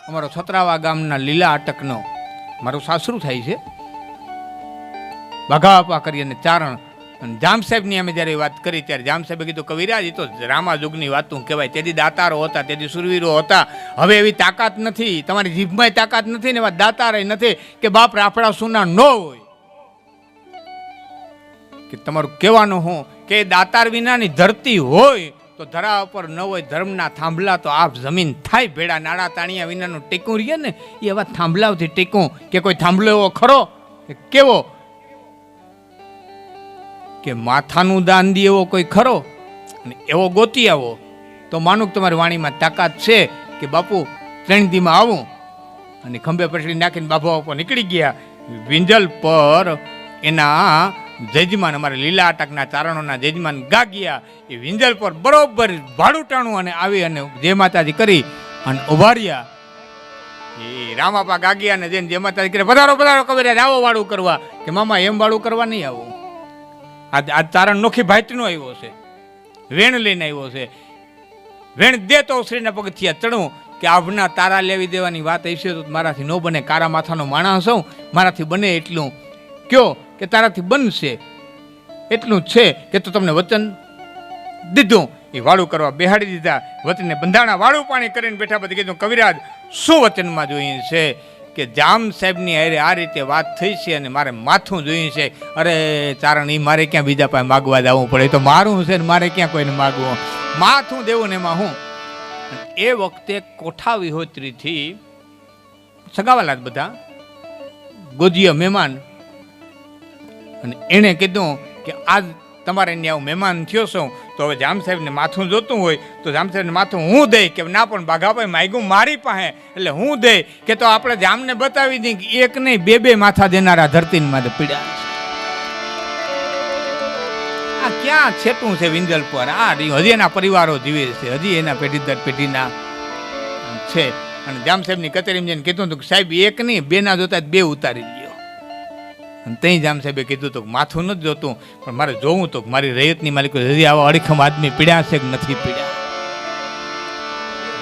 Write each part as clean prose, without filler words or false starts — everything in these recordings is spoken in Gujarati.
અમારો છત્રાવા ગામના લીલા અટકનો મારું સાસરું થાય છે. ભગાપા કરી અને ચારણ જામ સાહેબની અમે જ્યારે વાત કરી ત્યારે જામ સાહેબે કીધું કવિરાજ એ તો રામા યુગની વાતું કહેવાય. તેથી દાતારો હતા, તેથી સુરવીરો હતા. હવે એવી તાકાત નથી, તમારી જીભમાં તાકાત નથી ને એવા દાતારે નથી કે બાપ રાફડા સુના ન હોય. કે તમારું કહેવાનું હું કે દાતાર વિનાની ધરતી હોય તો ધરા ઉપર ન હોય ધર્મના થાંભલા તો આપ જમીન થાય ભેડા. નાડા તાણિયા વિનાનું ટેકું રહીએ ને એ એવા થાંભલાઓથી ટેકું. કે કોઈ થાંભલો એવો ખરો કે કેવો કે માથાનું દાન દે એવો કોઈ ખરો અને એવો ગોતી આવો તો માનું કે તમારી વાણીમાં તાકાત છે કે બાપુ 3 દીમાં આવું. અને ખંભે પછડી નાખીને બાબા ઉપર નીકળી ગયા. વિંજલ પર એના જજમાન અમારા લીલા અટકના ચારણોના જજમાન ગાગ્યા. એ વિંજલ પર બરોબર ભાડું ટાણું અને આવી અને જય માતાજી કરી અને ઉભા રહ્યા. એ રામાપા ગાગ્યા ને જઈને જય માતાજી કરી પધારો પધારો કવિરાજ આવો વાળું કરવા. કે મામા એમ વાળું કરવા નહીં આવું. આ ચારણ નોખી ભાઈટનો આવ્યો છે, વેણ લઈને આવ્યો છે. વેણ દે તો શ્રીના પગથિયા ચડું કે આભના તારા લેવી દેવાની વાત હશે તો મારાથી ન બને. કારા માથાનો માણસ હોઉં, મારાથી બને એટલું કયો કે તારાથી બનશે એટલું જ છે કે તો તમને વચન દીધું. એ વાળું કરવા બેહાડી દીધા. વચનને બંધાણા વાળું પાણી કરીને બેઠા પછી કીધું કવિરાજ શું વચનમાં જોઈએ છે કે જામ સાહેબની હારે આ રીતે વાત થઈ છે અને મારે માથું જોઈએ છે. અરે ચારણ એ મારે ક્યાં બીજા પાસે માગવા જવું પડે તો મારું છે ને મારે ક્યાં કોઈને માગવું, માથું દેવું ને એમાં હું. એ વખતે કોઠા વિહોત્રીથી સગાવાલા બધા ગોજીયા મહેમાન અને એણે કીધું કે આજ તમારે ત્યાં હું મહેમાન થયો છું તો હવે જામ સાહેબને માથું જોતું હોય તો જામ સાહેબને માથું હું દઈ કે ના પણ બાઘાભાઈ માગ્યું મારી પાસે એટલે હું દઈ કે તો આપણે જામને બતાવી દઈએ કે એક નહીં બે માથા દેનારા ધરતીને માથે પીડ્યા છે. આ ક્યાં છેટું છે વિંજલ પર. આ હજી એના પરિવારો જીવે છે, હજી એના પેઢી દર પેઢીના છે. અને જામ સાહેબની કચેરીમાં જઈને કીધું હતું કે સાહેબ એક નહીં બે ના જોતા 2 ઉતારી લ્યો. અને ત્યાં જામ સાહેબે કીધું હતું કે માથું નથી જોતું પણ મારે જોવું તો મારી રૈયતની માલિકો હજી આવા અડીખમ આદમી પીડ્યા છે કે નથી પીડ્યા.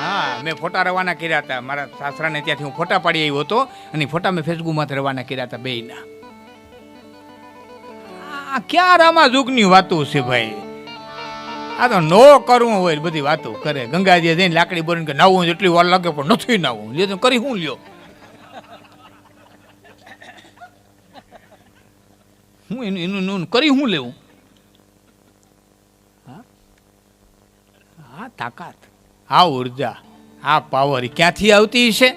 હા, મેં ફોટા રવાના કર્યા હતા મારા સાસરાને. ત્યાંથી હું ફોટા પાડી આવ્યો હતો અને ફોટા મેં ફેસબુકમાંથી રવાના કર્યા હતા બેયના. આ ક્યાં રામા યુગની વાતો છે ભાઈ. આ તો નો કરવું હોય બધી વાતો કરે. ગંગાજી જઈને લાકડી બોલીને કે નાવું જેટલી વાર લાગે પણ નથી નાવું લે તો કરી હું લ્યો. હું એનું કરી હું લેવું. આ તાકાત, આ ઉર્જા, આ પાવર ક્યાંથી આવતી છે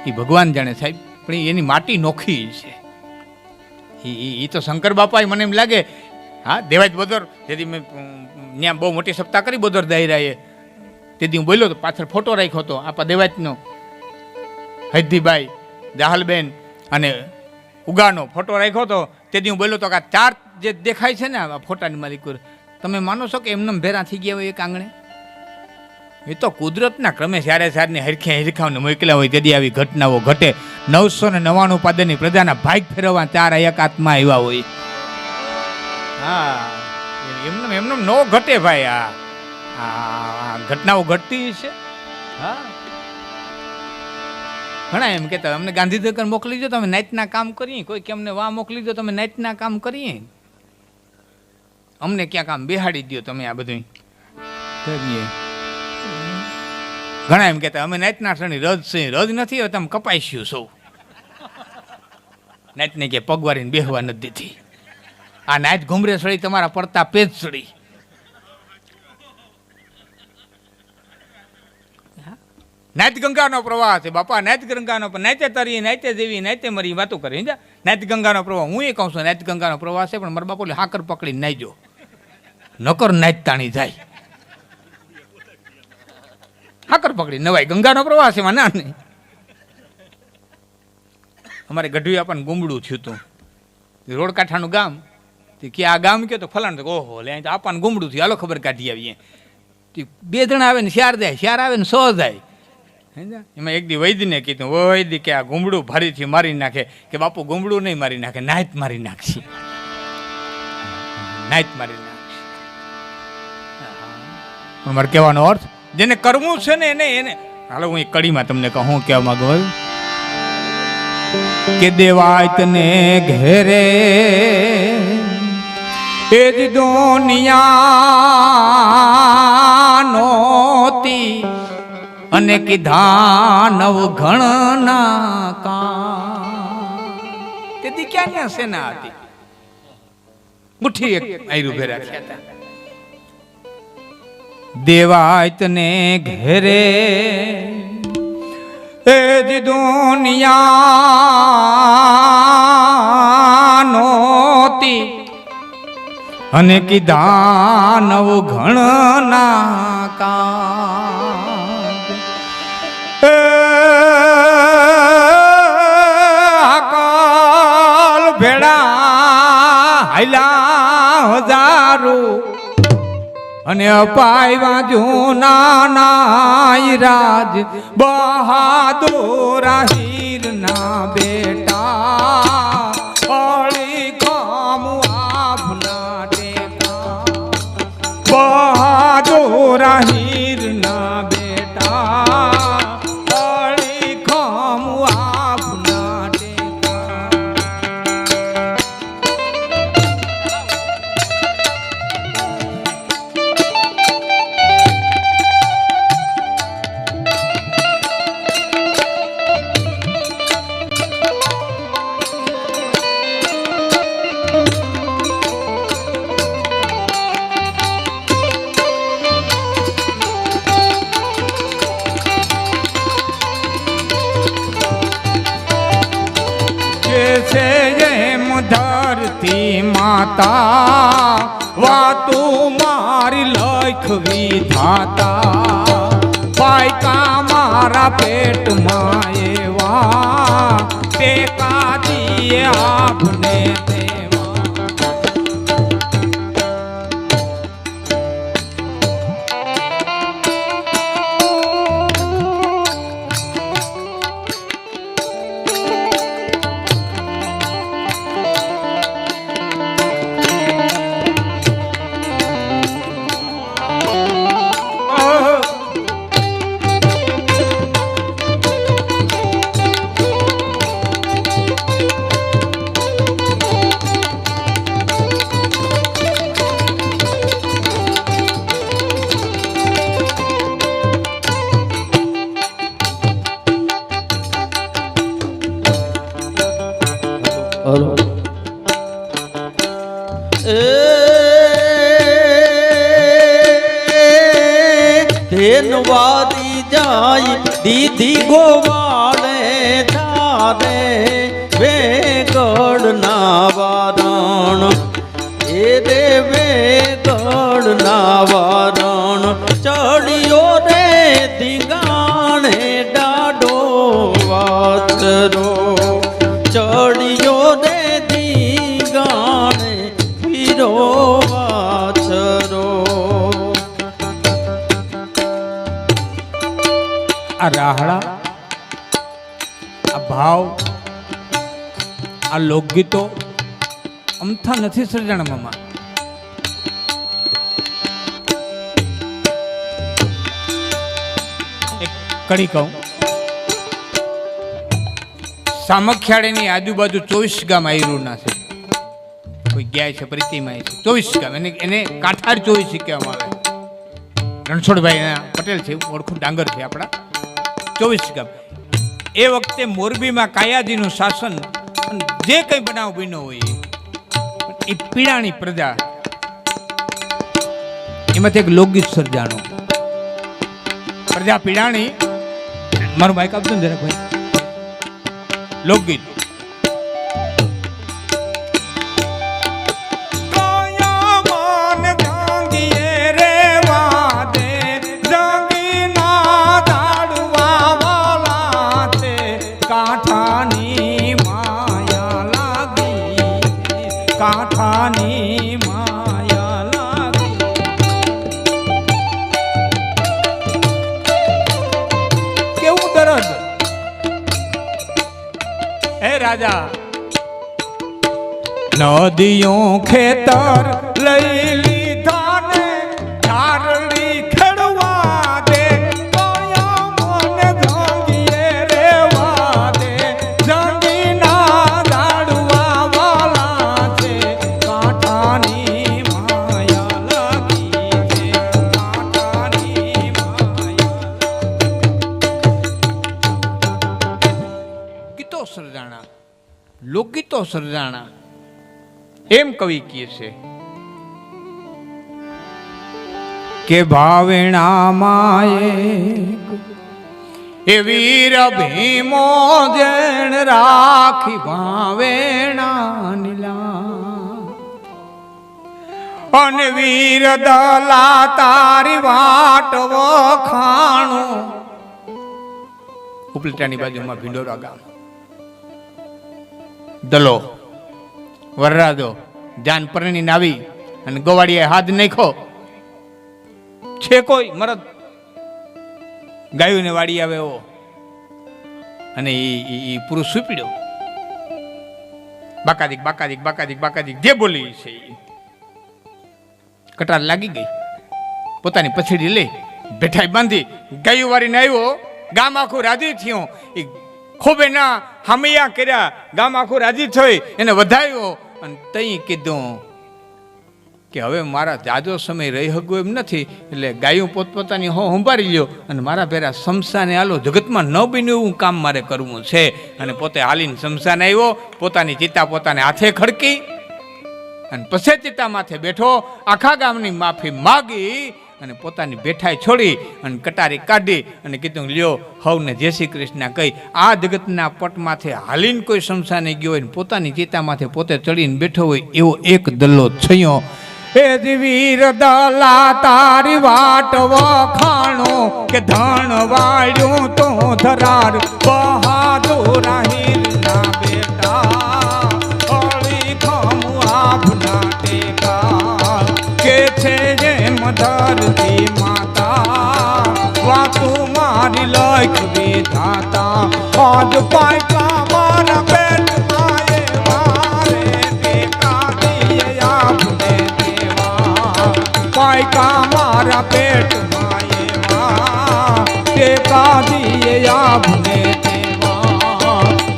એ ભગવાન જાણે સાહેબ. પણ એની માટી નોખી છે. એ તો શંકર બાપા મને એમ લાગે. હા, દેવાજ બોદર તેથી મેં ત્યાં બહુ મોટી સપ્તાહ કરી બોદર દાયરાએ. તેથી હું બોલ્યો તો પાછળ ફોટો રાખ્યો હતો આપા દેવાજનો, હૈદીભાઈ, જાહલબેન અને ઉગાનો ફોટો રાખ્યો હતો. તેથી હું બોલ્યો તો કે આ 4 જે દેખાય છે ને આ ફોટાની માલિક તમે માનો છો કે એમને ભેરા થઈ ગયા હોય એક આંગણે? એ તો કુદરતના ક્રમે સારે સારની હરખે હરખાઓને મોકલ્યા હોય તેથી આવી ઘટનાઓ ઘટે. 999 પાદરની પ્રજાના ભાગ ફેરવવા 4 એકાત્મા આવ્યા હોય. હા, એમને નો ઘટે ભાઈ. આ ઘટનાઓ ઘટતી છે. હા, ઘણા એમ કહેતા અમને ગાંધીનગર મોકલી દો તમે નાઇટના કામ કરીએ, કોઈ કે અમને વાં મોકલી દો તમે નાઇટના કામ કરીએ, અમને ક્યાં કામ બેહાડી દો તમે આ બધું કરીએ. ઘણા એમ કહેતા અમે નાઇટના ક્ષણી રજ છે, રજ નથી હવે તમે કપાઈશું સૌ. નાઇટને કે પગવારીને બેહવા નથી દીધી. આ નાઇટ ઘુમરે સડી તમારા પડતા પેજ સડી. નાઇટ ગંગાનો પ્રવાહ છે બાપા. નાઇટ ગંગાનો નાઇતે તરી, નાઇતે દેવી, નાઇતે મરી વાતો કરી. નાઇટ ગંગાનો પ્રવાહ હું એ કહું છું નાઇટ ગંગાનો પ્રવાહ છે પણ મારા બાપુ હાકર પકડીને નાઈજો નકર નાઇટ તાણી જાય. હાકર પકડી નવાય ગંગાનો પ્રવાહ છે ના નહીં. અમારે ગઢવી આપણને ગુમડું થયું હતું રોડ કાંઠાનું ગામ. કે આ ગામ કયો તો ફલાણ ઓહો લે આપણને ગુમડું થયું હાલો ખબર કાઢી આવીએ. 2 જણા આવે ને 4 જાય, 4 આવે ને 100 જાય. એમાં એક દી વૈદને કીધું વૈદી કે આ ગુમડું ભારીથી મારી નાખે. કે બાપુ ગુમડું નહીં મારી નાખે, નાઈટ મારી નાખશે, નાઈટ મારી નાખશે. મારે કહેવાનો અર્થ જેને કરવું છે ને એને હાલો હું એક કડીમાં તમને કહું હું કહેવા માંગુ કે દેવાય તને ઘેરે એ જ દુનિયા નોતી અને કીધા નવ ઘણના કામ તેથી ક્યાં ક્યાં સેના હતી મુઠ્ઠી એક આયરું ભેરા થયા હતા દેવાય તને ઘેરે એ જ દુનિયા નોતી અને કીધા નવ ઘણના કામ અકાલ ભેડા હાયલા હજારો અને અપાયવા જૂના નાયરાજ બહાદુર હીર ના બેટા અળી કામ આપના ટેકા બહાદુર હીર ના બેટા અળી કામ આપના ટેકા ધરતી માતા વાતું મારી લખવી થાતા પાયકા મારા પેટમાં એવા ટેકા દીએ આપને ધેનવાદી જાય દીધી ગોવાળે ધારે વેગડ ના વારણ એ રે વેગડ ના વારણ ચડિયો રે ધીંગાણે ડાડો વાતરો ચડિયો રે ધીંગાણે પીરો વાછરો આ રાહડા આ ભાવ આ લોકગીતો અમથા નથી સર્જણમાં એક કડી કહું સામખિયાળીની આજુબાજુ 24 ગામ આયરુના છે કોઈ ગયા છે પ્રીતિમાં છે 24 ગામ એને કાંઠાળ 24 કહેવામાં આવે રણછોડભાઈ પટેલ છે ઓળખું ડાંગર છે આપણા 24 ગામ એ વખતે મોરબીમાં કાયાજીનું શાસન જે કંઈ બનાવ બન્યો હોય એ પીડાની પ્રજા એમાંથી એક લોકગીત સર્જાણો પ્રજા પીડાણી મારું માઇક આપજો ને જરાક ભાઈ લોકગીત કાંઠાની માયા લાગી કેવું દરદ હે રાજા નદીઓ ખેતર લઈ લીધા ને ચારડી ખેડવા દે લોકગીતો સર્જાણા એમ કવિ કહે છે કે ભાવેણા માએ એ વીર ભીમો જેણ રાખી ભાવેણા નીલા અને વીર દલા તારી વાટ વખાણું. ઉપલેટાની બાજુમાં ભીંડોરા ગામ. દલો વરરાજો જાન પરણી નાવી અને ગોવાળીએ હાથ નાખ્યો છે કોઈ મરદ ગાયોને વાડી આવે એવો અને એ પુરુષ સુપડ્યો. બાકાદીક બાકાદીક બાકાદીક બાકાદીક જે બોલી છે કટાર લાગી ગઈ. પોતાની પછડી લઈ બેઠાઈ બાંધી ગાયું વાળીને આવ્યો. ગામ આખું રાજી થયું. એ ખૂબ એના હામૈયા કર્યા. ગામ આખું રાજી થઈ એને વધાવ્યો અને તઈ કીધું કે હવે મારા જાજો સમય રહી શકવો એમ નથી, એટલે ગાયું પોતપોતાની સંભાળી લ્યો અને મારા ભેરા શમશાને હાલો. જગતમાં ન બન્યું એવું કામ મારે કરવું છે. અને પોતે હાલીને શમશાને આવ્યો. પોતાની ચિતા પોતાને હાથે ખડકી અને પછી ચિતા માથે બેઠો. આખા ગામની માફી માગી અને પોતાની બેઠાઈ છોડી અને કટારી કાઢી અને કીધું લ્યો હવને જય શ્રી કૃષ્ણ કહી આ જગતના પટમાંથી હાલીને કોઈ શમશાને ગયો હોય ને પોતાની ચિતા માથે પોતે ચડીને બેઠો હોય એવો એક દલ્લો છયો. એ વીર દલા તારી વાટ વખાણો કે ધણ વાળ્યું તો ધરાર બહાદુર હીરના બેટા અળી ખમ આપના ટેકા કે છે જેમ ધરતી માતા વાતું મારી લખ વિધાતા આજ પાયકા મારા પેટ માએ મારે ટેકા દિયે આપને પાયકા મારા પેટ માએ ટેકા દિયે આપને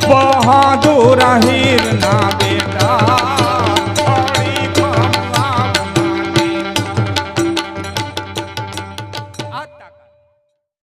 બહાદુર હીરના